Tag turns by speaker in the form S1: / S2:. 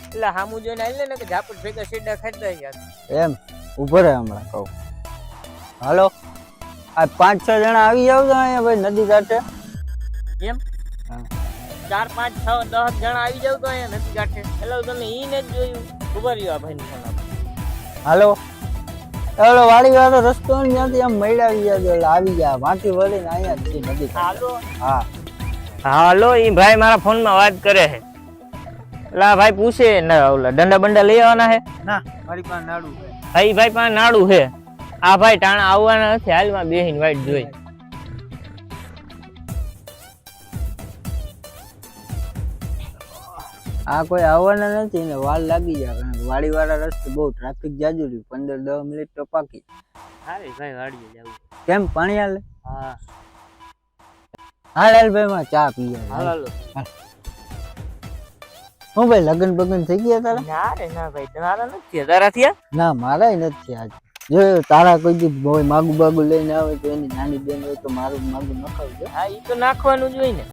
S1: એટલે હામુ જોઈને આલે ને કે ઝાપટ ભેગા સીડા ખાઈ યાર.
S2: એમ ઉભો રહે હમણાં કહું. હાલો આ 5-6 જણા આવી જાવ તો અહીંયા ભાઈ નદી કાંઠે.
S1: એમ
S2: હા
S1: 4, 5, 6, 10 જણા આવી જાવ તો અહીંયા નથી કાઢે. એટલે તમે ઈને જ જોયું. ઉભા રહ્યો આ ભાઈને ફોન આપો.
S2: હાલો ઓલો વાડી વાળો રસ્તો ને ત્યાંથી આમ મળી ગયા એટલે આવી ગયા વાંથી વળીને અહીંયા જ છે નદી કાંઠે.
S1: હાલો
S2: હા
S1: હાલો ઈ ભાઈ મારા ફોન માં વાત કરે છે. લા ભાઈ પૂછે ને ઓલા ડંડા બંડા લઈ આવવાના છે.
S2: ના મારી પાસે નાડું છે.
S1: હા ઈ ભાઈ પાસે નાડું છે. આ ભાઈ ટાણા આવવાના નથી. હાલમાં બેહીને વાઈટ જોઈ.
S2: આ કોઈ આવવાના નથી ને વાર લાગી જાય કારણ કે વાડી વાળા રસ્તે બહુ ટ્રાફિક જાજુ રહ્યું 15-10 મિનિટ તો પાકી.
S1: હારે ભાઈ વાડીએ જાવું.
S2: કેમ પાણી હાલે?
S1: હા
S2: હાલ ભાઈ માં ચા પીએ.
S1: હાલો.
S2: હું ભાઈ લગન બગન થઈ ગયા તારા?
S1: ના રે ના ભાઈ તમારા નથી. તારા થયા?
S2: ના મારા નથી આજ. જો તારા કોઈ દી બોય માગુ બાગુ લઈને આવે તો એની નાની બેન હોય તો મારું માગુ નખાવજો.
S1: હા ઈ તો નાખવાનું જ હોય ને.